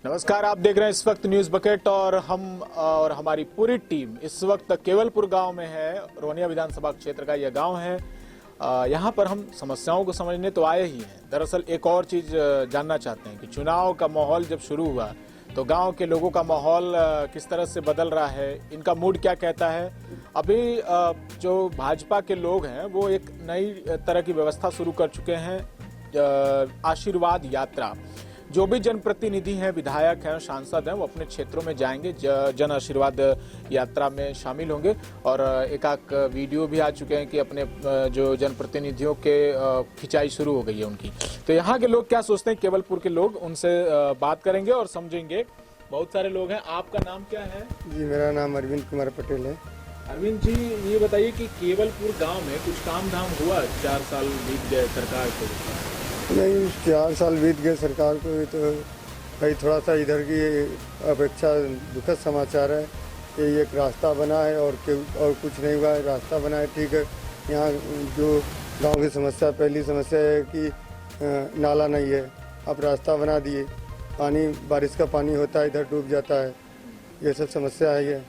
नमस्कार, आप देख रहे हैं इस वक्त न्यूज बकेट और हम और हमारी पूरी टीम इस वक्त केवलपुर गांव में है। रोहनिया विधानसभा क्षेत्र का यह गांव है। यहां पर हम समस्याओं को समझने तो आए ही हैं। दरअसल एक और चीज जानना चाहते हैं कि चुनाव का माहौल जब शुरू हुआ तो गांव के लोगों का माहौल किस तरह से बदल रहा है, इनका मूड क्या कहता है। अभी जो भाजपा के लोग हैं वो एक नई तरह की व्यवस्था शुरू कर चुके हैं, आशीर्वाद यात्रा। जो भी जनप्रतिनिधि हैं, विधायक हैं, सांसद हैं, वो अपने क्षेत्रों में जाएंगे, जन आशीर्वाद यात्रा में शामिल होंगे। और एक वीडियो भी आ चुके हैं कि अपने जो जनप्रतिनिधियों के खिंचाई शुरू हो गई है उनकी। तो यहाँ के लोग क्या सोचते हैं, केवलपुर के लोग, उनसे बात करेंगे और समझेंगे। बहुत सारे लोग हैं। आपका नाम क्या है? जी, मेरा नाम अरविंद कुमार पटेल है। अरविंद जी, ये बताइए कि केवलपुर गांव में कुछ काम धाम हुआ? 4 साल बीत गए सरकार को। नहीं, 4 साल बीत गए सरकार को, ये तो भाई थोड़ा सा इधर की अपेक्षा दुखद समाचार है कि एक रास्ता बना है और कुछ नहीं हुआ है। रास्ता बना है, ठीक है। यहाँ जो गांव की समस्या, पहली समस्या है कि नाला नहीं है। अब रास्ता बना दिए, पानी, बारिश का पानी होता है इधर डूब जाता है। ये सब समस्या है। ये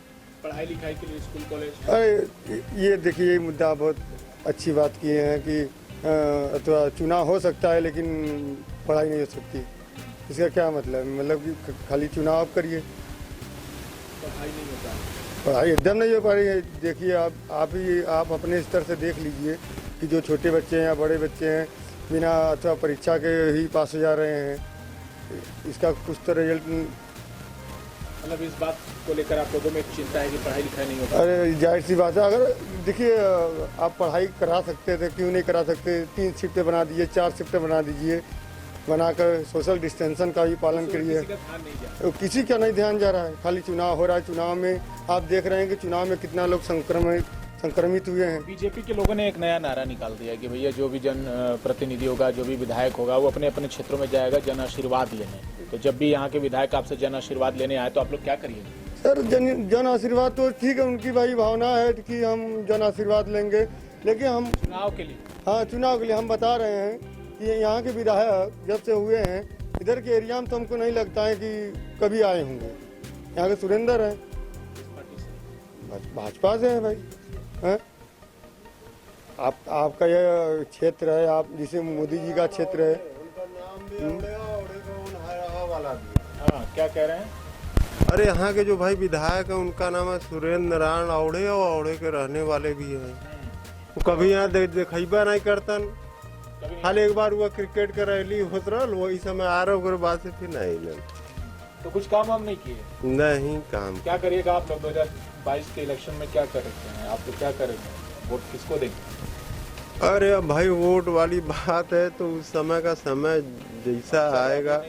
पढ़ाई लिखाई के लिए स्कूल कॉलेज, अरे ये देखिए, ये मुद्दा बहुत अच्छी बात की है कि अथवा चुनाव हो सकता है लेकिन पढ़ाई नहीं हो सकती। इसका क्या मतलब कि खाली चुनाव करिए, पढ़ाई नहीं होता। पढ़ाई एकदम नहीं हो पा रही है। देखिए, आप अपने स्तर से देख लीजिए कि जो छोटे बच्चे हैं या बड़े बच्चे हैं बिना अथवा परीक्षा के ही पास हो जा रहे हैं। इसका कुछ तो रिजल्ट, मतलब इस बात को लेकर आप लोगों में एक चिंता है कि पढ़ाई लिखाई नहीं होता। अरे जाहिर सी बात है। अगर देखिए, आप पढ़ाई करा सकते थे, क्यों नहीं करा सकते? 3 शिफ्टें बना दीजिए, 4 शिफ्टें बना दीजिए, बनाकर सोशल डिस्टेंसन का भी पालन करिए। किसी का नहीं ध्यान जा रहा है, खाली चुनाव हो रहा है। चुनाव में आप देख रहे हैं कि चुनाव में कितना लोग संक्रमित हुए हैं। बीजेपी के लोगों ने एक नया नारा निकाल दिया कि भैया जो भी जन प्रतिनिधि होगा, जो भी विधायक होगा, वो अपने अपने क्षेत्रों में जाएगा जन आशीर्वाद लेने। तो जब भी यहाँ के विधायक आपसे जन आशीर्वाद लेने आए तो आप लोग क्या करिए? सर, जन आशीर्वाद तो ठीक है, उनकी भाई भावना है कि हम जन आशीर्वाद लेंगे, लेकिन हम चुनाव के लिए, हाँ, चुनाव के लिए हम बता रहे हैं कि यहाँ के विधायक जब से हुए हैं इधर के एरिया में, तो हमको नहीं लगता है कि कभी आए होंगे। यहाँ के सुरेंद्र है, भाजपा से है भाई। हैं? आपका यह क्षेत्र है, आप जिसे मोदी जी का क्षेत्र है। हाँ, क्या कह रहे हैं? अरे यहाँ के जो भाई विधायक है उनका नाम है सुरेंद्र नारायण औड़े, और औड़े के रहने वाले भी हैं। वो कभी यहाँ देखा नहीं करतन। खाली एक बार हुआ क्रिकेट का रैली होत रहा, वही समय आ रहा, उसके बाद से फिर नहीं। तो कुछ काम हम नहीं किए? नहीं काम। क्या करिएगा आप लोग 2022 के इलेक्शन में? क्या कर रहे हैं आप लोग? क्या करेंगे? वोट किसको देंगे? अरे अब भाई वोट वाली बात है तो उस समय का समय जैसा आएगा।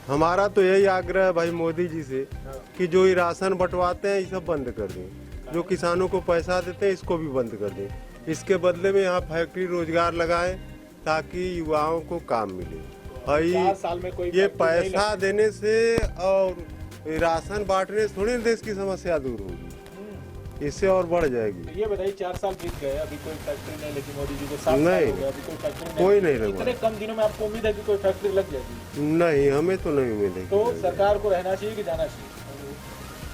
हमारा तो यही आग्रह है भाई मोदी जी से कि जो ये राशन बंटवाते हैं ये सब बंद कर दें। जो किसानों को पैसा देते हैं इसको भी बंद कर दें। इसके बदले में यहाँ फैक्ट्री रोजगार लगाएं ताकि युवाओं को काम मिले। और 4 साल में कोई ये पैसा देने से और राशन बांटने से थोड़ी देश की समस्या दूर होगी, इससे और बढ़ जाएगी। ये बताइए, 4 साल बीत गए, अभी कोई फैक्ट्री नहीं लगी। मोदी जी को 7 साल नहीं, हो गए, अभी कोई फैक्ट्री कोई नहीं लगा। इतने कम दिनों में आपको उम्मीद है कि कोई फैक्ट्री लग जाएगी? नहीं, हमें तो नहीं उम्मीद है। तो सरकार को रहना चाहिए कि जाना चाहिए?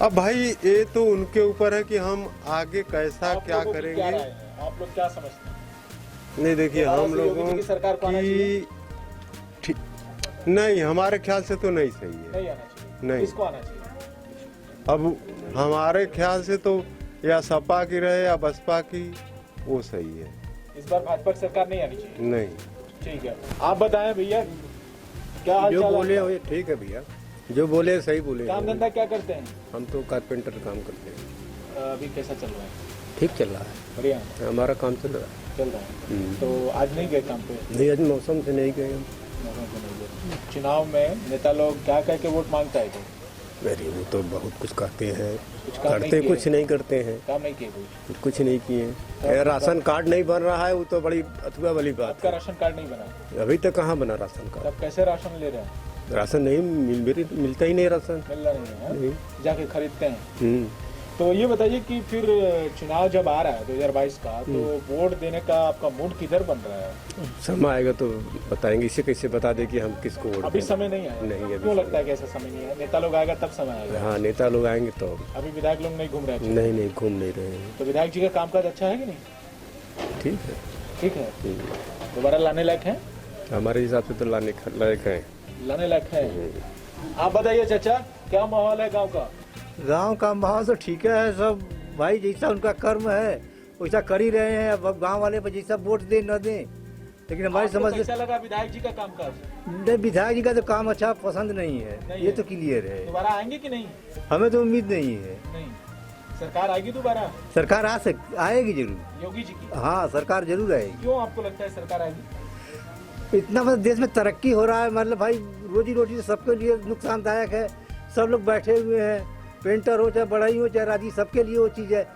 अब भाई ये तो उनके ऊपर है कि हम आगे कैसा क्या करेंगे। आप लोग क्या समझते हैं? नहीं देखिए, हम लोगों की सरकार को आना चाहिए? नहीं, हमारे ख्याल से तो नहीं सही है। नहीं आना चाहिए। नहीं। किसको आना चाहिए? अब हमारे ख्याल से तो या सपा की रहे या बसपा की, वो सही है। इस बार भाजपा की सरकार नहीं आनी चाहिए? नहीं। ठीक है, आप बताएं भैया, क्या हाल जो चाल बोले है? हो ठीक है भैया, जो बोले सही बोले। काम धंधा क्या करते हैं? हम तो कारपेंटर काम करते हैं। अभी कैसा चल रहा है? ठीक चल रहा है, बढ़िया हमारा काम चल रहा है। चल रहा है। तो आज नहीं गए काम पे? नहीं, आज मौसम से नहीं गए हम। चुनाव में नेता लोग क्या कह के वोट मांगता है? अरे वो तो बहुत कुछ कहते हैं, कुछ काम नहीं करते किए? कुछ नहीं करते हैं, काम नहीं किए कोई? कुछ नहीं किए। राशन कार्ड नहीं बन रहा है, वो तो बड़ी अथवा वाली बात आपका राशन कार्ड नहीं बना? है। अभी तक कहाँ बना राशन कार्ड? तब कैसे राशन ले रहे हैं? राशन नहीं मिलता ही नहीं राशन। मिल रहा नहीं है? नहीं। जाके खरीदते हैं? तो ये बताइए कि फिर चुनाव जब आ रहा है 2022 का, तो वोट देने का आपका मूड किधर बन रहा है? समय आएगा तो बताएंगे। इसे कैसे बता दे कि हम किसको वोट अभी दें। समय नहीं आया? नहीं, अभी क्यों समय लगता है कि ऐसा समय नहीं है? नेता लोग आएगा तब समय आएगा। हाँ, नेता लोग आएंगे तो। अभी विधायक लोग नहीं घूम रहे हैं। नहीं, घूम नहीं रहे हैं। तो विधायक जी का कामकाज अच्छा है कि नहीं? ठीक है। ठीक है। दोबारा लाने लायक है? हमारे हिसाब से तो लाने लायक है। लाने लायक है। आप बताइए चाचा, क्या माहौल है गांव का? गांव का माहौल तो ठीक है, सब भाई जैसा उनका कर्म है वैसा कर ही रहे हैं। अब गांव वाले पर जैसा वोट दे न दे, लेकिन हमारी आपको समझ से कैसा लगा विधायक जी का कामकाज? नहीं, विधायक जी का तो काम अच्छा पसंद नहीं है, नहीं ये है। तो क्लियर है। दोबारा आएंगे कि नहीं? हमें तो उम्मीद नहीं है। नहीं। सरकार आएगी दोबारा? सरकार आएगी जरूर। योगी जी की? हाँ, सरकार जरूर आएगी। क्यों आपको लगता है सरकार आएगी? इतना बड़ा देश में तरक्की हो रहा है, मतलब भाई रोजी रोटी तो सबके लिए नुकसानदायक है। सब लोग बैठे हुए हैं, पेंटर हो चाहे बढ़ई हो चाहे राजी, सबके लिए वो चीज है।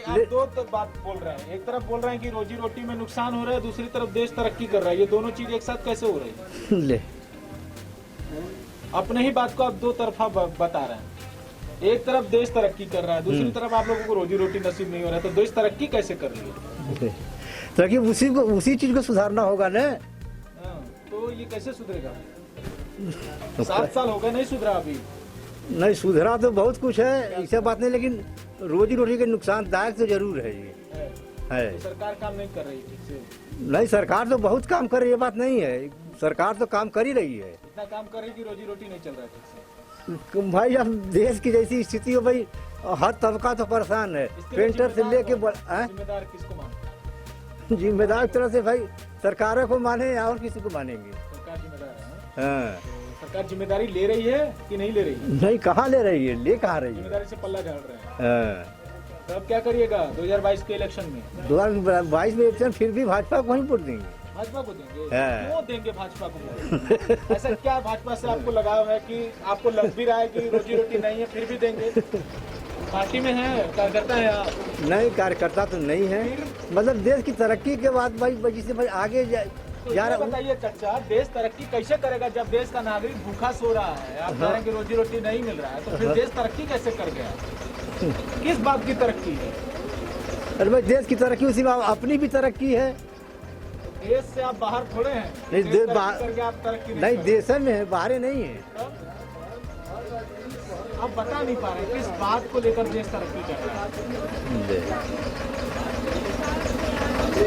आप दो बात बोल रहे हैं, एक तरफ बोल रहे हैं कि रोजी रोटी में नुकसान हो रहा है, दूसरी तरफ देश तरक्की कर रहा है। ये दोनों चीज एक साथ कैसे हो रही है? ले अपने ही बात को आप दो तरफा बता रहे हैं। एक तरफ देश तरक्की कर रहा है, दूसरी तरफ आप लोगों को रोजी रोटी नसीब नहीं हो रहा है, तो देश तरक्की कैसे कर रही है? ताकि उसी चीज को सुधारना होगा ना। हाँ, तो ये कैसे सुधरेगा? 7 साल हो गए नहीं सुधरा अभी। नहीं, सुधरा तो बहुत कुछ है, ऐसा बात नहीं, लेकिन रोजी रोटी के नुकसानदायक तो जरूर है ये है। तो सरकार काम नहीं कर रही ठीक से? नहीं, सरकार तो बहुत काम कर रही है, बात नहीं है। सरकार तो काम कर ही रही है। इतना काम कर रही कि रोजी रोटी नहीं चल रहा है ठीक से। भाई अब देश की जैसी स्थिति हो भाई, हर तबका तो परेशान है, इसके लिए पेंटर से लेके जिम्मेदार किसको मानते जिम्मेदार तरह से भाई सरकारों को माने और किसी को मानेंगे। हैं? सरकार जिम्मेदार है। हाँ। तो सरकार जिम्मेदारी ले रही है कि नहीं ले रही है? नहीं, कहाँ ले रही है, ले कहाँ रही है। जिम्मेदारी से पल्ला झाड़ रहे हैं। हाँ। तो अब क्या करिएगा 2022 के इलेक्शन में? 2022 में इलेक्शन फिर भी भाजपा को ही वोट देंगे। भाजपा को देंगे? हाँ। क्यों देंगे भाजपा को? ऐसा क्या भाजपा से आपको लगाव है कि आपको लग भी रहा है कि रोजी रोटी नहीं है फिर भी देंगे? पार्टी में है, कार्यकर्ता है आप? नहीं, कार्यकर्ता तो नहीं है, मतलब देश की तरक्की के बाद भाई जिससे भाई आगे तो ये बताइए चाचा, देश तरक्की कैसे करेगा जब देश का नागरिक भूखा सो रहा है? आप कह रहे हैं कि रोजी रोटी नहीं मिल रहा है, तो फिर देश तरक्की कैसे कर गया? किस बात की तरक्की है? अरे भाई देश की तरक्की उसी में अपनी भी तरक्की है। देश से आप बाहर थोड़े हैं। नहीं, देश देश तरक्की बाहर- करके आप तरक्की नहीं, कर देश में है, बाहर नहीं है। आप बता नहीं पा रहे किस बात को लेकर देश तरक्की कर रहा है?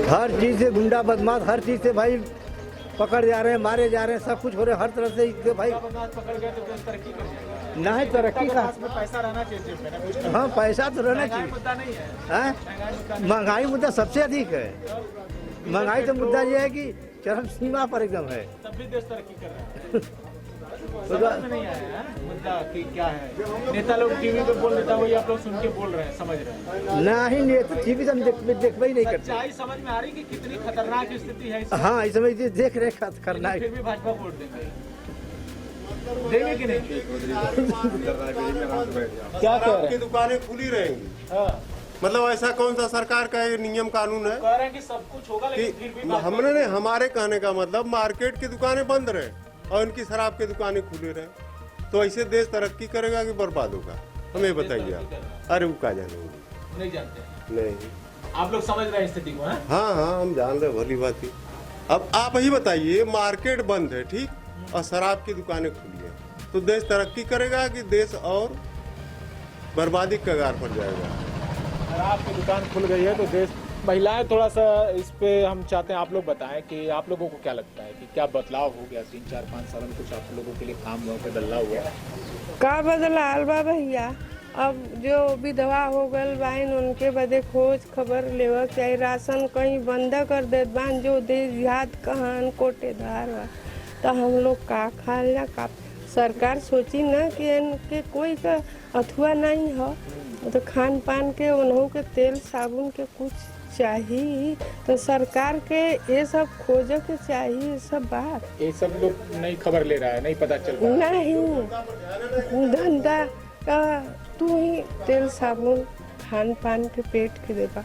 हर चीज से गुंडा बदमाश, हर चीज से भाई पकड़ जा रहे हैं, मारे जा रहे हैं, सब कुछ हो रहा है, हर तरफ से इससे भाई बदमाश पकड़ गए तो देश तरक्की कर जाएगा। ना ही तरक्की का। पास में पैसा रहना चाहिए जेब में ना, कुछ नहीं। हाँ, पैसा तो रहना महंगाई चाहिए। मुद्दा नहीं है। हाँ? महंगाई मुद्दा नहीं महंगाई मुद्दा सबसे अधिक है। है। महंगाई तो मुद्दा ये है कि चरम सीमा पर एकदम है। तब भी देश तरक्की कर रहा है। समझ में नहीं आया है मुद्दा कि क्या है? नेता लोग टीवी पे बोल देता, वही आप लोग सुन के बोल रहे हैं, समझ रहे हैं। ना ही नहीं तो टीवी से हम देखते ही नहीं करते। सच्चाई समझ में आ रही कि कितनी खतरनाक स्थिति है इस हाँ, इस समय देख रहे करना है। फिर भी भाजपा वोट देंगे। देंगे कि नहीं? क्या कह रहे आपकी हैं? दुकानें खुली रहेंगी। हाँ, मतलब ऐसा कौन सा सरकार का ये नियम कानून है कह रहे हैं कि सब कुछ होगा कि लेकिन फिर भी भाजपा- हमने नहीं, हमारे कहने का मतलब मार्केट की दुकानें बंद रहे और इनकी शराब की दुकानें खुली रहे, तो ऐसे देश तरक्की करेगा कि बर्बाद होगा? हमें बताइए आप। अरे वो क्या जानेंगे? नहीं जानते। नहीं। आप लोग समझ रहे हैं स्थिति को? हाँ? हाँ, हम जान रहे, भली बात ही। अब आप ही बताइए, मार्केट बंद है ठीक, और शराब की दुकानें खुली है, तो देश तरक्की करेगा कि देश और बर्बादी के कगार पर जाएगा? शराब की दुकान खुल गई है तो देश। महिलाएं थोड़ा सा इस पे हम चाहते हैं आप लोग बताएं कि आप लोगों को क्या लगता है कि क्या बदलाव हो गया 3-4-5 साल में? कुछ आप लोगों के लिए काम हुआ, बदलाव हुआ? का बदलाल बा भैया? अब जो विधवा हो गल बाइन उनके बदे खोज खबर लेवक चाहे। राशन कहीं बंद कर देत बान, जो देहात कहन कोटेदार बा, तो हम लोग का खाल ना का? सरकार सोची ना कि इनके कोई का अथुआ नहीं हो, तो खान पान के उन्हों के तेल साबुन के कुछ चाहिए, तो सरकार के ये सब खोजे के चाहिए। ये सब बात ये सब लोग नहीं खबर ले रहा है, नहीं पता चल रहा है। नहीं, धंधा का तू ही तेल साबुन खान पान के पेट के देबा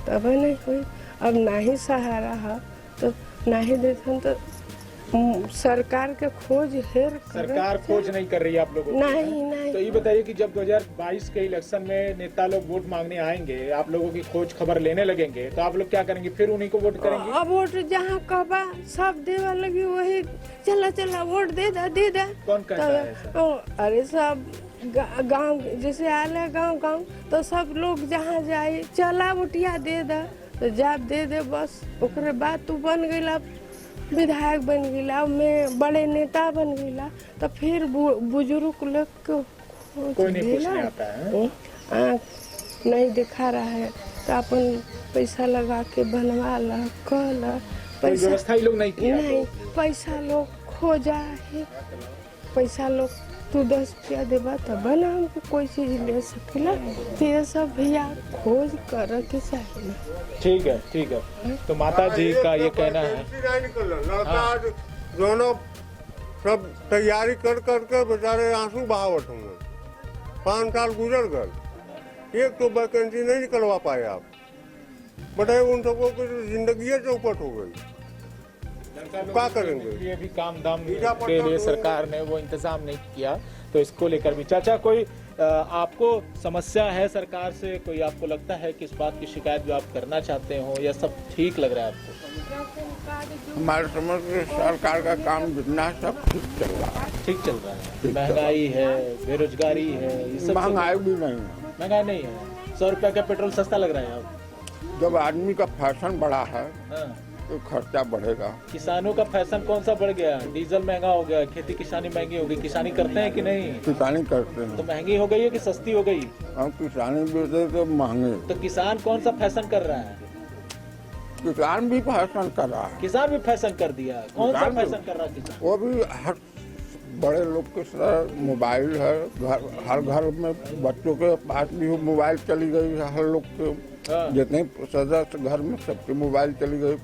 तब नहीं कोई। अब ना ही सहारा है तो ना ही देथन तो सरकार के खोज हेर करे। सरकार खोज नहीं कर रही है आप लोगों की। नहीं नहीं तो ये बताइए कि जब 2022 के इलेक्शन में नेता लोग वोट मांगने आएंगे, आप लोगों की खोज खबर लेने लगेंगे, तो आप लोग क्या करेंगे? फिर उन्हीं को वोट करेंगे? अब वोट जहाँ कहबा सब देवा लगी वही चला चला वोट दे दा। कौन कहता है ऐसा? अरे सब गांव जैसे आल है गांव तो सब लोग जहाँ जाए चला वोटिया दे दा, तो जब दे बस ओकरे बाद तू बन गईला विधायक बन गईला, मैं बड़े नेता बन गईला, तो फिर बुजुर्ग लोग को कोई नहीं पूछने आता है। आँख नहीं दिखा रहा है तो अपन पैसा लगा के बनवा ला कहला कोई व्यवस्था ही लोग नहीं किया। नहीं पैसा लोग खोजा है, पैसा लोग तू 10 रुपया देबा तब ना हमको कोई चीज ले सकेला। तो ये सब भैया खोज कर के चाहिए। ठीक है। तो माता जी का ये कहना है। लड़का दोनों सब तैयारी कर करके बेचारे आंसू बहावट होंगे। 5 साल गुजर गए, एक तो वैकेंसी नहीं निकलवा पाए आप। बताए उन सबको जिंदगी चौपट हो गई, क्या करेंगे? ये भी काम धाम के लिए सरकार ने वो इंतजाम नहीं किया, तो इसको लेकर भी चाचा कोई आपको समस्या है सरकार से? कोई आपको लगता है कि इस बात की शिकायत जो आप करना चाहते हो, या सब ठीक लग रहा है आपको? हमारे समझ से सरकार का काम जितना सब ठीक चल रहा है। ठीक चल रहा है। महंगाई है, बेरोजगारी है, ये सब महंगाई भी नहीं है। महंगाई नहीं है। 100 रुपया का पेट्रोल सस्ता लग रहा है अब। जब आदमी का फैशन बढ़ा है हाँ। तो खर्चा बढ़ेगा। किसानों का फैशन कौन सा बढ़ गया? डीजल महंगा हो गया, खेती किसानी महंगी हो गई। किसानी करते हैं कि नहीं? किसानी करते तो हैं महंगी हो गई है कि सस्ती हो गई? हम किसानी बेचते तो महंगे। तो किसान कौन सा फैशन कर रहा है? किसान भी फैशन कर रहा है। किसान भी फैशन कर दिया। कौन सा किसान भी- फैशन कर रहा है किसान? वो भी हर बड़े लोग के साथ मोबाइल है, हर घर में बच्चों के पास भी मोबाइल चली गई है। हर लोग के हाँ। जितने सदस्य घर में सबके मोबाइल चली गई।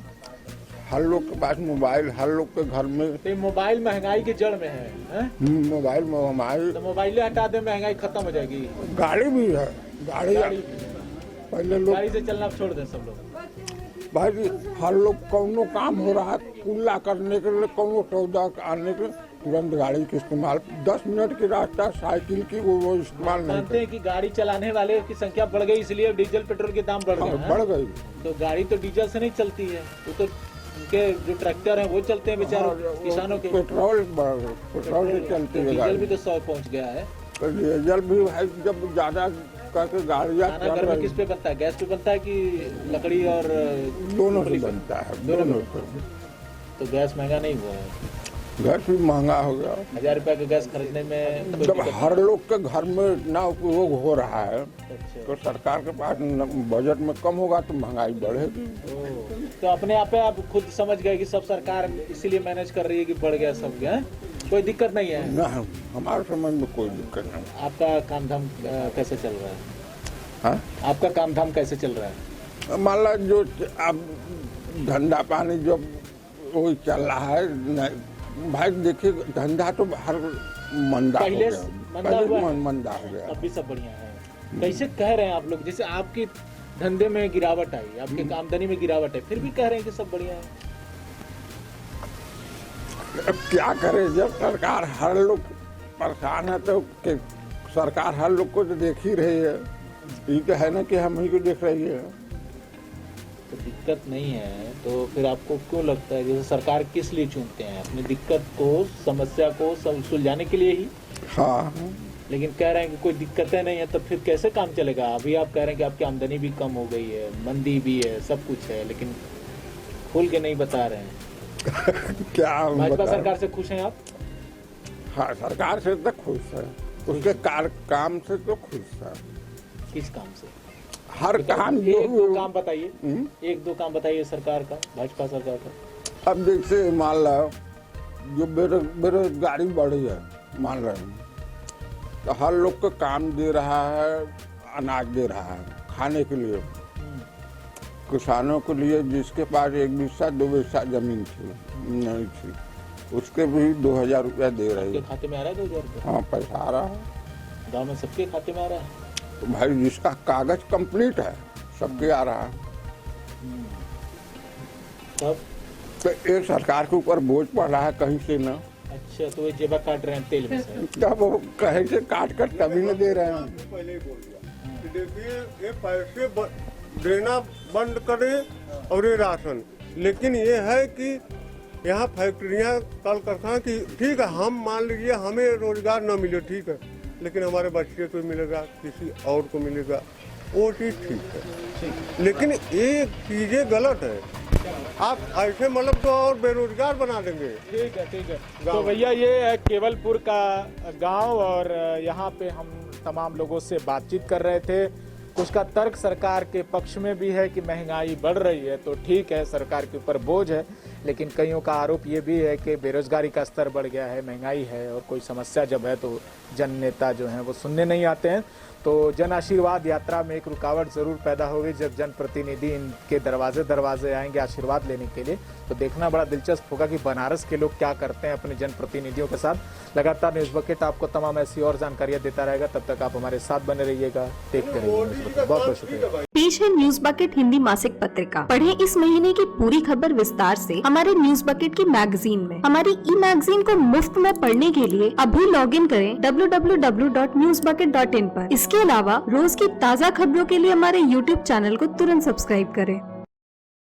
हर लोग के पास मोबाइल, हर लोग के घर में तो ये मोबाइल महंगाई की जड़ में है, हैं? मोबाइल में हमारी तो मोबाइल हटा दे, महंगाई खत्म हो जाएगी। गाड़ी भी है। गाड़ी पहले लोग गाड़ी से चलना छोड़ दे सब लोग। भाई हर लोग कौनो काम हो रहा है कुल्ला करने के लिए, कौनो सौदा आने के तुरंत गाड़ी के इस्तेमाल। 10 मिनट की रास्ता साइकिल की वो इस्तेमाल नहीं मानते हैं कि गाड़ी चलाने वाले की संख्या बढ़ गई, इसलिए डीजल पेट्रोल के दाम बढ़ गए हैं। बढ़ गई। तो गाड़ी तो डीजल से नहीं चलती है, वो तो उनके जो ट्रैक्टर हैं वो चलते हैं बेचारों किसानों के। पेट्रोल से चलती है डीजल गाड़ी। भी तो 100 पहुंच गया है। डीजल भी भाई जब ज्यादा करके गाड़ियाँ खाना चल घर में रही, किस पे बनता है? गैस पे बनता है कि लकड़ी और दोनों से उपली पे? बनता है। दोनों दोनों पे। से। तो गैस महंगा नहीं हुआ है? घर भी महंगा हो गया। 1000 रुपया का गैस खरीदने में कोई जब दिक्कत हर लोग के घर में इतना उपयोग हो रहा है नहीं। अच्छा। तो सरकार के पास बजट में कम होगा तो महंगाई बढ़ेगी। तो अपने आप पे आप खुद समझ गए कि सब सरकार इसीलिए मैनेज कर रही है कि बढ़ गया सब गया, कोई दिक्कत नहीं है? ना हमारे समझ में कोई दिक्कत नहीं। आपका काम धाम कैसे चल रहा है? हाँ? आपका काम धाम कैसे चल रहा है? मान लो जो अब धंधा पानी जो वही चल रहा है भाई। देखिए धंधा तो हर मंदा हो पहले गया। मंदा हुआ है? मंदा हो गया। अब भी सब बढ़िया है। कैसे कह रहे हैं आप लोग, जैसे आपकी धंधे में गिरावट आई, आपके आमदनी में गिरावट है, फिर भी कह रहे हैं कि सब बढ़िया है? अब क्या करे, जब सरकार हर लोग परेशान है तो सरकार हर लोग को तो देख ही रही है। ये तो है ना कि हम ही को देख रही है। तो दिक्कत नहीं है तो फिर आपको क्यों लगता है जैसे सरकार किस लिए चुनते हैं? अपनी दिक्कत को, समस्या को सुलझाने के लिए ही। हाँ, लेकिन कह रहे हैं कि कोई दिक्कतें नहीं है, तो फिर कैसे काम चलेगा? अभी आप कह रहे हैं कि आपकी आमदनी भी कम हो गई है, मंदी भी है, सब कुछ है, लेकिन खुल के नहीं बता रहे हैं। क्या हम भाजपा बताएं? सरकार से खुश हैं आप? हाँ, सरकार से तो खुश है, उसके काम से तो खुश है। किस काम से? हर काम एक दो जो काम बताइए, एक दो काम बताइए सरकार का, भाजपा सरकार का। अब जैसे मान लो जो बेरोजगारी बढ़ी है, मान रहे हैं तो हर लोग को काम दे रहा है, अनाज दे रहा है खाने के लिए। किसानों के लिए जिसके पास 1 बिस्सा 2 बिस्सा जमीन थी नहीं थी, उसके भी 2000 रुपया दे रही सबके है। खाते में आ रहा है 2000 रुपया? हाँ, पैसा आ रहा है। गाँव में सबके खाते में आ रहा है? तो भाई जिसका कागज कंप्लीट है सबके आ रहा है। तब तो एक सरकार के ऊपर बोझ पड़ रहा है कहीं से ना, अच्छा, तो ये जेबा काट रहे हैं तेल में से। तब वो कहीं से काट कर तभी न दे रहे हैं। पहले ही बोल दिया कि देखिए ये पैसे देना बंद करें और ये राशन, लेकिन ये है कि यहाँ फैक्ट्रियाँ कल कारखाना की ठीक है, हम मान लीजिए हमें रोजगार न मिले ठीक है, लेकिन हमारे बच्चे को मिलेगा, किसी और को मिलेगा, वो चीज़ ठीक है। लेकिन ये चीज़ें गलत है, आप ऐसे मतलब तो और बेरोजगार बना देंगे। ठीक है, ठीक है। तो भैया ये है केवलपुर का गांव और यहाँ पे हम तमाम लोगों से बातचीत कर रहे थे। कुछ का तर्क सरकार के पक्ष में भी है कि महंगाई बढ़ रही है तो ठीक है, सरकार के ऊपर बोझ है, लेकिन कईयों का आरोप ये भी है कि बेरोजगारी का स्तर बढ़ गया है, महंगाई है और कोई समस्या जब है तो जन नेता जो हैं वो सुनने नहीं आते हैं। तो जन आशीर्वाद यात्रा में एक रुकावट जरूर पैदा होगी जब जनप्रतिनिधि इनके दरवाजे आएंगे आशीर्वाद लेने के लिए। तो देखना बड़ा दिलचस्प होगा कि बनारस के लोग क्या करते हैं अपने जनप्रतिनिधियों के साथ। लगातार न्यूज बकेट आपको तमाम ऐसी और जानकारियां देता रहेगा, तब तक आप हमारे साथ बने रहिएगा, देखते रहिए न्यूज बकेट। बहुत बहुत शुक्रिया। पेश है न्यूज बकेट हिंदी मासिक पत्रिका। पढ़ें इस महीने की पूरी खबर विस्तार से हमारे न्यूज बकेट की मैगजीन में। हमारी ई मैगजीन को मुफ्त में पढ़ने के लिए अभी लॉग इन करें www.newsbucket.in पर। इसके अलावा रोज की ताज़ा खबरों के लिए हमारे YouTube चैनल को तुरंत सब्सक्राइब करें।